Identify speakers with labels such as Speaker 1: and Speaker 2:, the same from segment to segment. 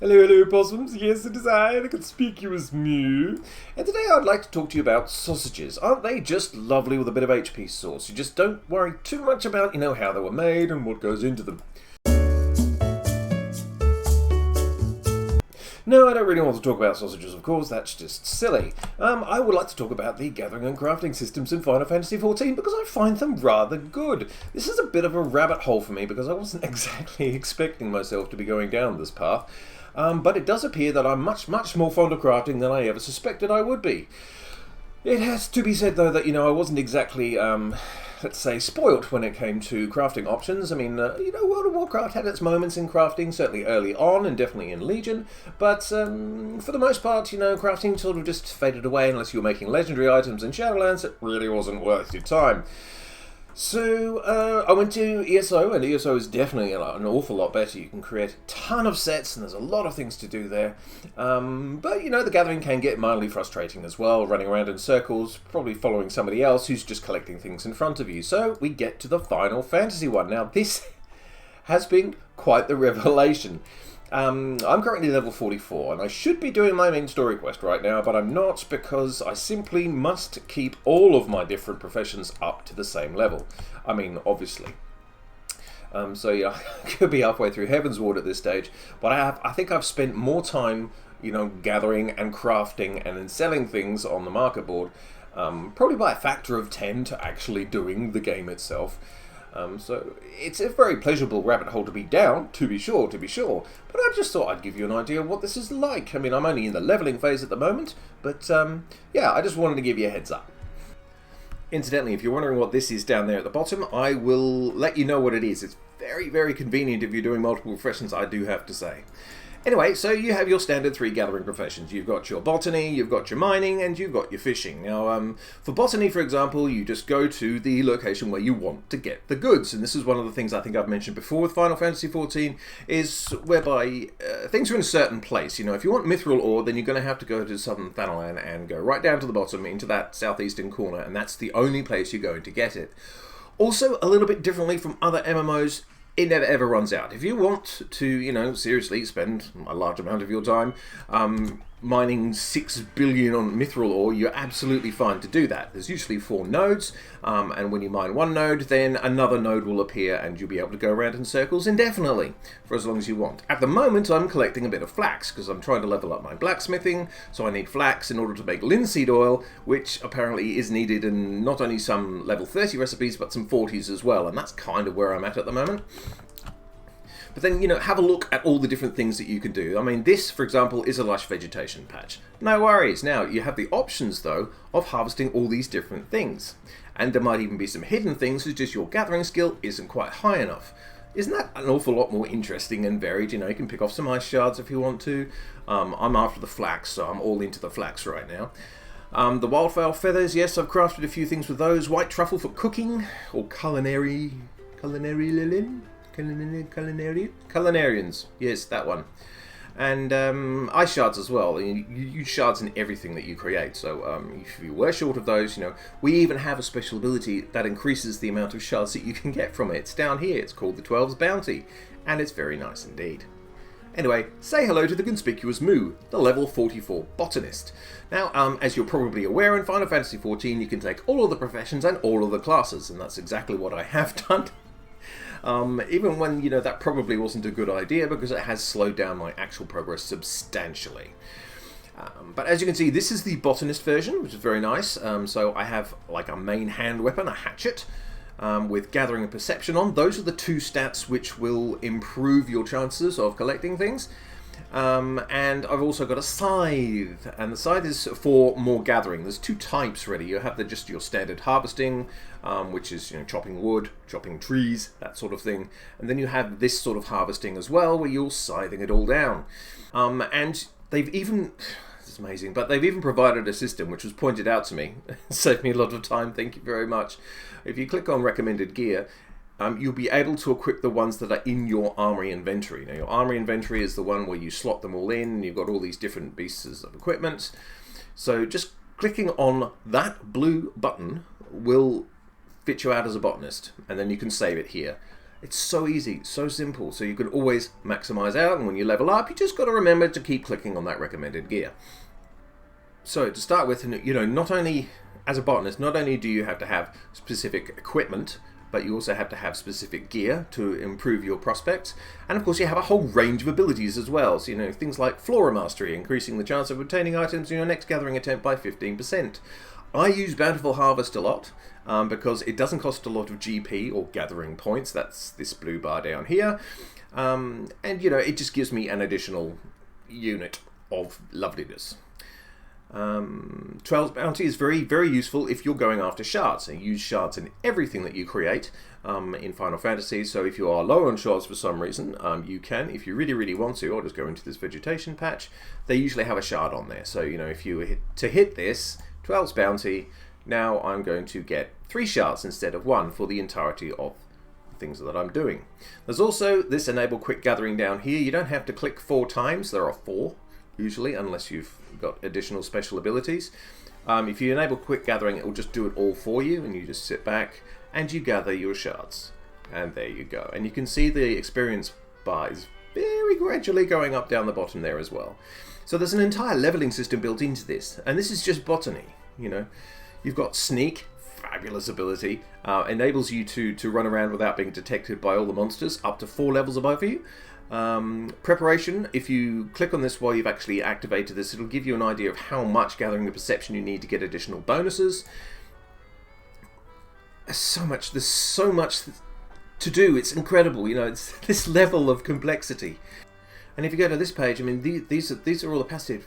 Speaker 1: Hello, hello, possums. Yes, it is I, the conspicuous Mew. And today I'd like to talk to you about sausages. Aren't they just lovely with a bit of HP sauce? You just don't worry too much about, how they were made and what goes into them. No, I don't really want to talk about sausages, of course, that's just silly. I would like to talk about the gathering and crafting systems in Final Fantasy XIV because I find them rather good. This is a bit of a rabbit hole for me because I wasn't exactly expecting myself to be going down this path. But it does appear that I'm much more fond of crafting than I ever suspected I would be. It has to be said, though, that, I wasn't exactly, let's say, spoilt when it came to crafting options. I mean, World of Warcraft had its moments in crafting, certainly early on, and definitely in Legion, but for the most part, crafting sort of just faded away unless you were making legendary items in Shadowlands. It really wasn't worth your time. So, I went to ESO, and ESO is definitely an awful lot better. You can create a ton of sets, and there's a lot of things to do there. But, the gathering can get mildly frustrating as well, running around in circles, probably following somebody else who's just collecting things in front of you. So, we get to the Final Fantasy one. Now, this has been quite the revelation. I'm currently level 44, and I should be doing my main story quest right now, but I'm not because I simply must keep all of my different professions up to the same level. I mean, obviously. So yeah, I could be halfway through Heaven's Ward at this stage, but I think I've spent more time, gathering and crafting and then selling things on the market board, probably by a factor of 10 to actually doing the game itself. So it's a very pleasurable rabbit hole to be down, to be sure, but I just thought I'd give you an idea of what this is like. I mean, I'm only in the leveling phase at the moment, but yeah, I just wanted to give you a heads up. Incidentally, if you're wondering what this is down there at the bottom, I will let you know what it is. It's very convenient if you're doing multiple professions, I do have to say. Anyway, so you have your standard 3 gathering professions. You've got your botany, you've got your mining, and you've got your fishing. Now, for botany, for example, you just go to the location where you want to get the goods. And this is one of the things I think I've mentioned before with Final Fantasy XIV, is whereby things are in a certain place. If you want mithril ore, then you're going to have to go to southern Thanalan and go right down to the bottom into that southeastern corner, and that's the only place you're going to get it. Also, a little bit differently from other MMOs, it never ever runs out. If you want to, seriously spend a large amount of your time mining 6 billion on mithril ore, you're absolutely fine to do that. There's usually 4 nodes, and when you mine one node, then another node will appear and you'll be able to go around in circles indefinitely for as long as you want. At the moment, I'm collecting a bit of flax because I'm trying to level up my blacksmithing, so I need flax in order to make linseed oil, which apparently is needed in not only some level 30 recipes, but some 40s as well, and that's kind of where I'm at the moment. But then, have a look at all the different things that you can do. I mean, this, for example, is a lush vegetation patch. No worries. Now, you have the options, though, of harvesting all these different things. And there might even be some hidden things, who's just your gathering skill isn't quite high enough. Isn't that an awful lot more interesting and varied? You can pick off some ice shards if you want to. I'm after the flax, so I'm all into the flax right now. The wildfowl feathers, yes, I've crafted a few things with those. White truffle for cooking, or culinary linen? Culinarians, yes, that one. And ice shards as well. You use shards in everything that you create, so if you were short of those, we even have a special ability that increases the amount of shards that you can get from it. It's down here, it's called the 12's Bounty, and it's very nice indeed. Anyway, say hello to the conspicuous Moo, the level 44 Botanist. Now, as you're probably aware, in Final Fantasy XIV you can take all of the professions and all of the classes, and that's exactly what I have done. Even when, that probably wasn't a good idea because it has slowed down my actual progress substantially. But as you can see, this is the Botanist version, which is very nice. So I have like a main hand weapon, a hatchet, with gathering and perception on. Those are the 2 stats which will improve your chances of collecting things. And I've also got a scythe, and the scythe is for more gathering. There's 2 types really. You have just your standard harvesting, which is chopping wood, chopping trees, that sort of thing, and then you have this sort of harvesting as well, where you're scything it all down. And they've even, it's amazing, but they've even provided a system which was pointed out to me. Saved me a lot of time, thank you very much. If you click on recommended gear, you'll be able to equip the ones that are in your armory inventory. Now, your armory inventory is the one where you slot them all in, and you've got all these different pieces of equipment. So just clicking on that blue button will fit you out as a botanist, and then you can save it here. It's so easy, so simple, so you can always maximize out, and when you level up, you just got to remember to keep clicking on that recommended gear. So to start with, you know, not only as a botanist, not only do you have to have specific equipment, but you also have to have specific gear to improve your prospects. And of course you have a whole range of abilities as well. So, you know, things like Flora Mastery, increasing the chance of obtaining items in your next gathering attempt by 15%. I use Bountiful Harvest a lot, because it doesn't cost a lot of GP or gathering points. That's this blue bar down here. And, you know, it just gives me an additional unit of loveliness. 12's Bounty is very, very useful if you're going after shards. And you use shards in everything that you create in Final Fantasy. So if you are low on shards for some reason, you can, if you really, really want to, or just go into this vegetation patch, they usually have a shard on there. So, you know, if you hit this 12's Bounty, now I'm going to get 3 shards instead of 1 for the entirety of things that I'm doing. There's also this enable quick gathering down here. You don't have to click 4 times. There are 4 usually, unless you've got additional special abilities. If you enable quick gathering, it will just do it all for you, and you just sit back and you gather your shards. And there you go. And you can see the experience bar is very gradually going up down the bottom there as well. So there's an entire leveling system built into this, and this is just botany. You know, you've got Sneak, fabulous ability, enables you to run around without being detected by all the monsters, up to 4 levels above you. Preparation, if you click on this while you've actually activated this, it'll give you an idea of how much gathering the perception you need to get additional bonuses. There's so much to do. It's incredible, you know, it's this level of complexity. And if you go to this page, I mean, these are all the passive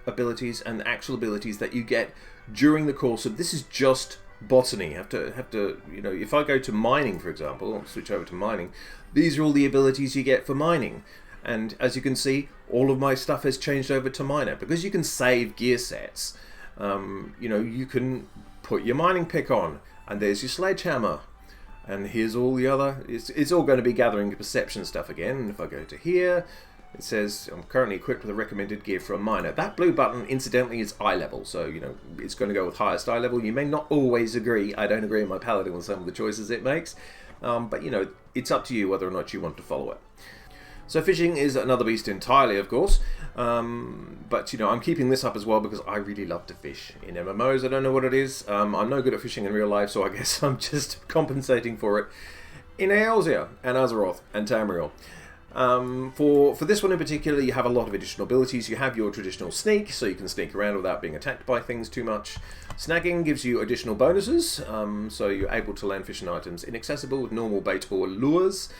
Speaker 1: abilities and actual abilities that you get during the course of, this is just botany. You have to, you know, if I go to mining, for example, I'll switch over to mining, these are all the abilities you get for mining. And as you can see, all of my stuff has changed over to miner. Because you can save gear sets, you know, you can put your mining pick on, and there's your sledgehammer. And here's all the other, it's all going to be gathering perception stuff again. And if I go to here, it says I'm currently equipped with the recommended gear for a miner. That blue button, incidentally, is eye level, so you know it's going to go with highest eye level. You may not always agree. I don't agree with my paladin with some of the choices it makes, but you know it's up to you whether or not you want to follow it. So fishing is another beast entirely, of course, but you know I'm keeping this up as well because I really love to fish in MMOs. I don't know what it is. I'm no good at fishing in real life, so I guess I'm just compensating for it in Eorzea and Azeroth and Tamriel. For this one in particular, you have a lot of additional abilities. You have your traditional sneak, so you can sneak around without being attacked by things too much. Snagging gives you additional bonuses, so you're able to land fishing items inaccessible with normal bait or lures.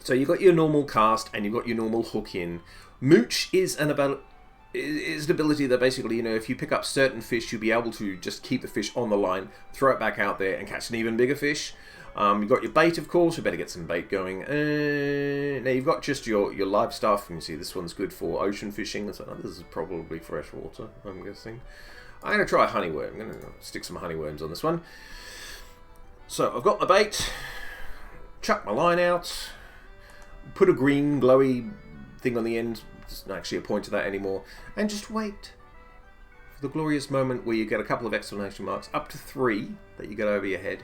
Speaker 1: So you've got your normal cast and you've got your normal hook in. Mooch is an ability that basically, you know, if you pick up certain fish, you'll be able to just keep the fish on the line, throw it back out there and catch an even bigger fish. You've got your bait, of course. You better get some bait going. Now you've got just your live stuff. You can see this one's good for ocean fishing. So this is probably fresh water, I'm guessing. I'm going to try honeyworm. I'm going to stick some honeyworms on this one. So I've got my bait. Chuck my line out. Put a green glowy thing on the end. There's not actually a point to that anymore. And just wait for the glorious moment where you get a couple of exclamation marks, up to 3 that you get over your head.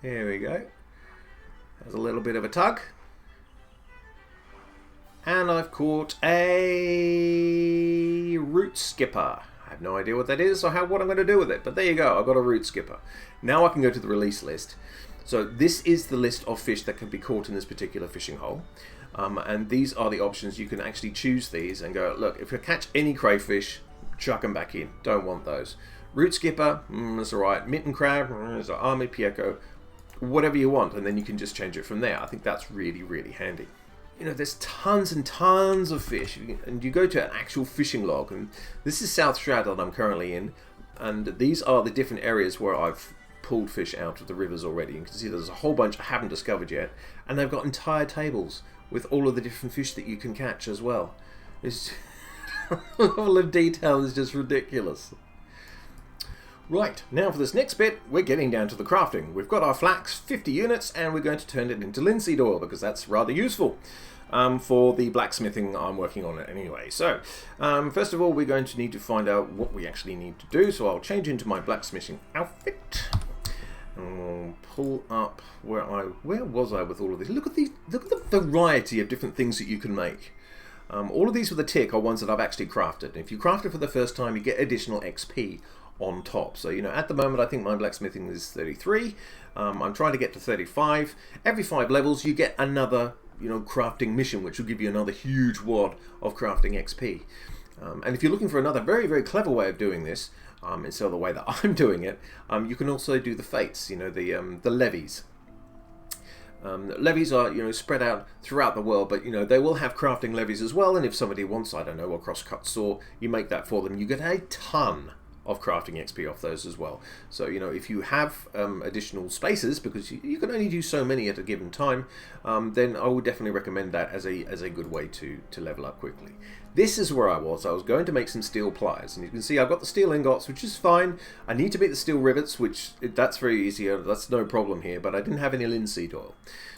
Speaker 1: There we go. There's a little bit of a tug. And I've caught a root skipper. I have no idea what that is or what I'm going to do with it. But there you go. I've got a root skipper. Now I can go to the release list. So this is the list of fish that can be caught in this particular fishing hole. And these are the options. You can actually choose these and go, look, if I catch any crayfish, chuck them back in. Don't want those. Root skipper, that's alright. Mitten crab, that's army pieco. Whatever you want, and then you can just change it from there. I think that's really, really handy. You know, there's tons and tons of fish, and you go to an actual fishing log, and this is South Shroud that I'm currently in, and these are the different areas where I've pulled fish out of the rivers already. You can see there's a whole bunch I haven't discovered yet, and they've got entire tables with all of the different fish that you can catch as well. It's the level of detail is just ridiculous. Right, now for this next bit, we're getting down to the crafting. We've got our flax, 50 units, and we're going to turn it into linseed oil because that's rather useful. for the blacksmithing I'm working on it anyway. So, first of all, we're going to need to find out what we actually need to do. So I'll change into my blacksmithing outfit. And pull up where was I with all of this? Look at the variety of different things that you can make. All of these with a tick are ones that I've actually crafted. And if you craft it for the first time, you get additional XP on top. So, you know, at the moment I think my blacksmithing is 33. I'm trying to get to 35. Every 5 levels you get another, you know, crafting mission, which will give you another huge wad of crafting XP. And if you're looking for another very, very clever way of doing this, instead of the way that I'm doing it, you can also do the fates, you know, the levies. Levies are, you know, spread out throughout the world, but, you know, they will have crafting levies as well, and if somebody wants, I don't know, a crosscut saw, you make that for them. You get a ton of crafting XP off those as well. So, you know, if you have additional spaces, because you can only do so many at a given time, then I would definitely recommend that as a good way to level up quickly. This is where I was. I was going to make some steel pliers, and you can see I've got the steel ingots, which is fine. I need to make the steel rivets, which that's very easy. That's no problem here, but I didn't have any linseed oil.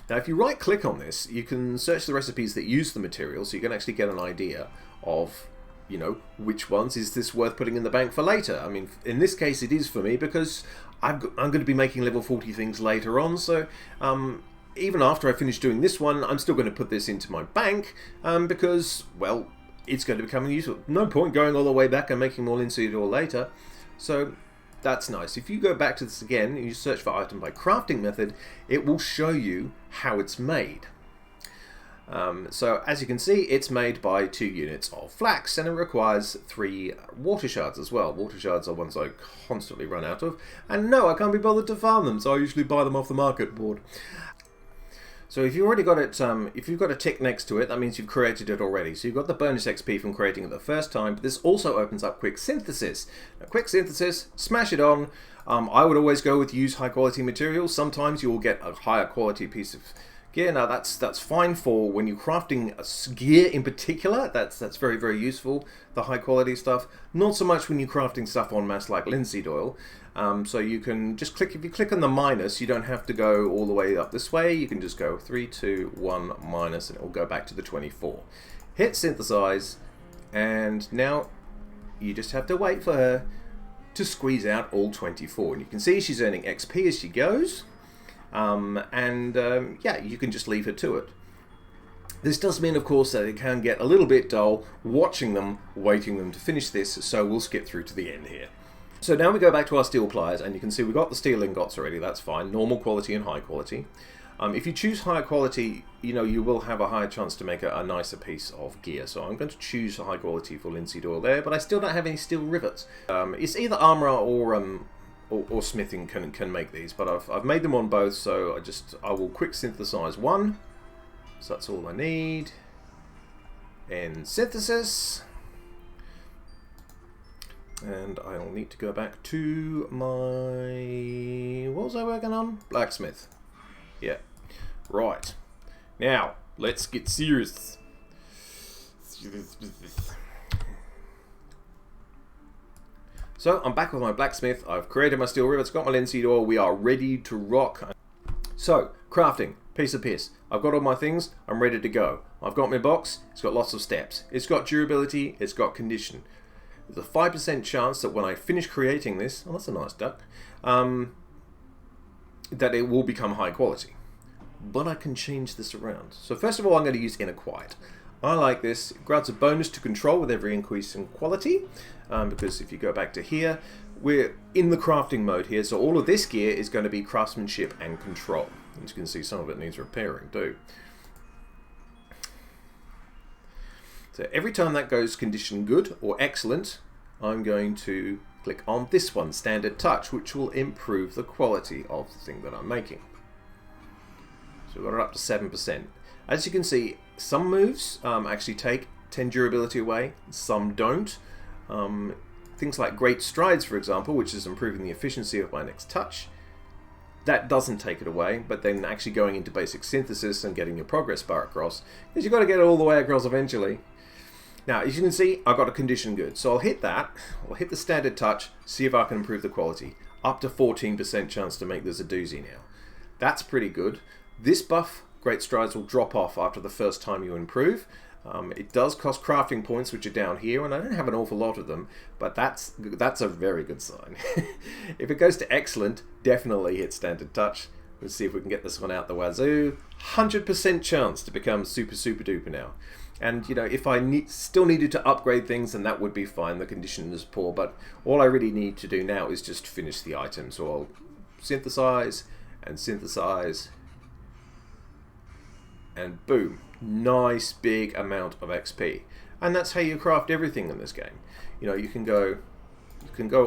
Speaker 1: Now, if you right click on this, you can search the recipes that use the material, so you can actually get an idea of, you know, which ones is this worth putting in the bank for later. I mean, in this case it is for me, because I'm going to be making level 40 things later on, so even after I finish doing this one, I'm still going to put this into my bank, because, well, it's going to become useful. No point going all the way back and making more linseed oil later. So that's nice. If you go back to this again and you search for item by crafting method, it will show you how it's made. So as you can see, it's made by 2 units of flax, and it requires 3 water shards as well. Water shards are ones I constantly run out of, and no, I can't be bothered to farm them, so I usually buy them off the market board. So if you've already got it, if you've got a tick next to it, that means you've created it already. So you've got the bonus XP from creating it the first time, but this also opens up quick synthesis. Now, quick synthesis, smash it on. I would always go with use high quality materials. Sometimes you will get a higher quality piece of gear. Now that's fine for when you're crafting a gear in particular. That's very, very useful, the high quality stuff. Not so much when you're crafting stuff en masse like linseed oil. So you can just click, if you click on the minus, you don't have to go all the way up this way. You can just go 3, 2, 1, minus, and it will go back to the 24. Hit synthesize, and now you just have to wait for her to squeeze out all 24. And you can see she's earning XP as she goes. Yeah, you can just leave her to it. This does mean, of course, that it can get a little bit dull watching them, waiting them to finish this, so we'll skip through to the end here. So now we go back to our steel pliers, and you can see we've got the steel ingots already. That's fine, normal quality and high quality. If you choose higher quality, you know, you will have a higher chance to make a nicer piece of gear. So I'm going to choose high quality for linseed oil there, but I still don't have any steel rivets. It's either armor or smithing can make these, but I've made them on both, so I will quick synthesize one. So that's all I need. And synthesis. And I'll need to go back to my... what was I working on? Blacksmith. Yeah. Right. Now, let's get serious. So, I'm back with my blacksmith. I've created my steel rivets, got my linseed oil. We are ready to rock. So, crafting. Piece of piss. I've got all my things. I'm ready to go. I've got my box. It's got lots of steps. It's got durability. It's got condition. There's a 5% chance that when I finish creating this, oh, that's a nice duck, that it will become high quality. But I can change this around. So first of all, I'm going to use inner quiet. I like this. It grants a bonus to control with every increase in quality, because if you go back to here, we're in the crafting mode here, so all of this gear is going to be craftsmanship and control. As you can see, some of it needs repairing too. So every time that goes condition good or excellent, I'm going to click on this one, standard touch, which will improve the quality of the thing that I'm making. So we've got it up to 7%. As you can see, some moves actually take 10 durability away, some don't. Things like great strides, for example, which is improving the efficiency of my next touch, that doesn't take it away, but then actually going into basic synthesis and getting your progress bar across, because you've got to get it all the way across eventually. Now, as you can see, I've got a condition good. So I'll hit that, I'll hit the standard touch, see if I can improve the quality. Up to 14% chance to make this a doozy now. That's pretty good. This buff great strides will drop off after the first time you improve. It does cost crafting points, which are down here, and I don't have an awful lot of them, but that's a very good sign. If it goes to excellent, definitely hit standard touch. Let's see if we can get this one out the wazoo. 100% chance to become super duper now. And, you know, if I still needed to upgrade things, then that would be fine. The condition is poor, but all I really need to do now is just finish the item. So I'll synthesize, and boom. Nice big amount of XP. And that's how you craft everything in this game. You know, you can go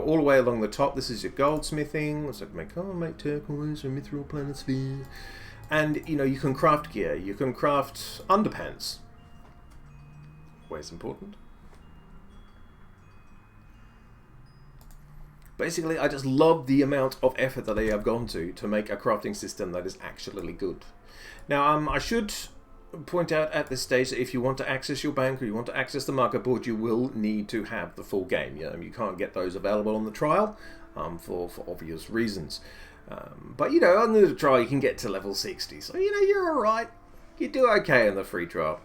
Speaker 1: all the way along the top. This is your goldsmithing. Let's make turquoise or mithril planisphere. And, you know, you can craft gear. You can craft underpants. Always important. Basically, I just love the amount of effort that they have gone to make a crafting system that is actually good. Now, I should point out at this stage that if you want to access your bank or you want to access the market board, you will need to have the full game. You know, you can't get those available on the trial for obvious reasons. But, you know, on the trial, you can get to level 60. So, you know, you're all right. You do okay in the free trial.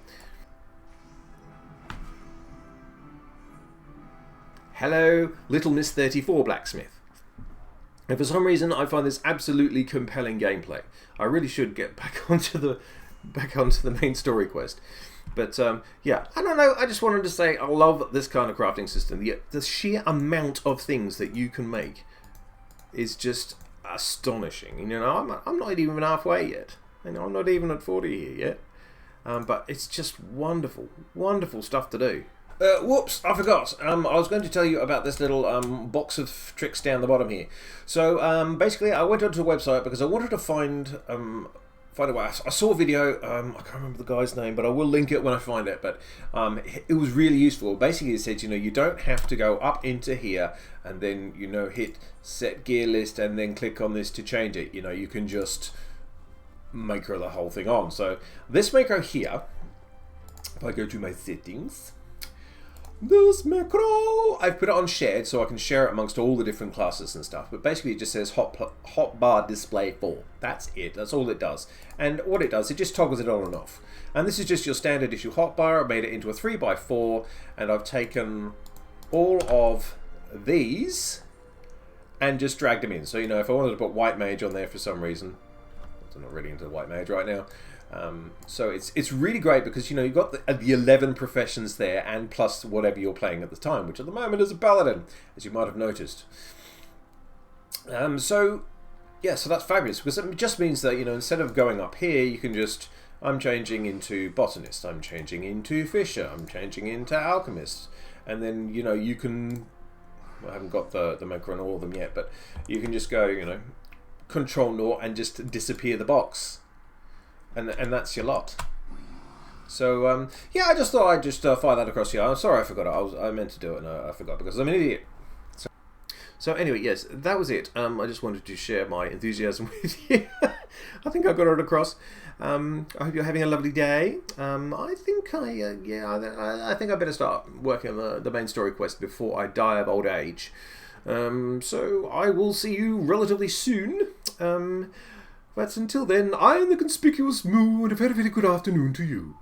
Speaker 1: Hello, Little Miss 34 Blacksmith. And for some reason, I find this absolutely compelling gameplay. I really should get back onto the main story quest. But yeah, I don't know. I just wanted to say I love this kind of crafting system. The sheer amount of things that you can make is just astonishing. You know, I'm not even halfway yet. You know, I'm not even at 40 here yet. But it's just wonderful, wonderful stuff to do. Whoops, I forgot. I was going to tell you about this little box of tricks down the bottom here. So basically, I went onto the website because I wanted to find a way. I saw a video. I can't remember the guy's name, but I will link it when I find it. But it was really useful. Basically, it said, you know, you don't have to go up into here and then, you know, hit set gear list and then click on this to change it. You know, you can just macro the whole thing on. So this macro here, if I go to my settings. This macro, I've put it on shared so I can share it amongst all the different classes and stuff, but basically it just says hotbar display 4. That's it, that's all it does. And what it does, it just toggles it on and off. And this is just your standard issue hotbar. I made it into a 3x4 and I've taken all of these and just dragged them in. So, you know, if I wanted to put white mage on there for some reason, I'm not really into white mage right now. So it's really great because, you know, you've got the 11 professions there and plus whatever you're playing at the time, which at the moment is a paladin, as you might have noticed. So yeah, so that's fabulous because it just means that, you know, instead of going up here, you can just, I'm changing into Botanist, I'm changing into Fisher, I'm changing into Alchemist, and then, you know, you can, I haven't got the macro on all of them yet, but you can just go, you know, Control-Naught and just disappear the box. And that's your lot. So yeah, I just thought I'd just fire that across here. I'm sorry I forgot it. I meant to do it and I forgot because I'm an idiot. So anyway, yes, that was it. I just wanted to share my enthusiasm with you. I think I got it across. I hope you're having a lovely day. I think I think I better start working on the main story quest before I die of old age. So I will see you relatively soon. But until then, I am the Conspicuous Moo, and a very, very good afternoon to you.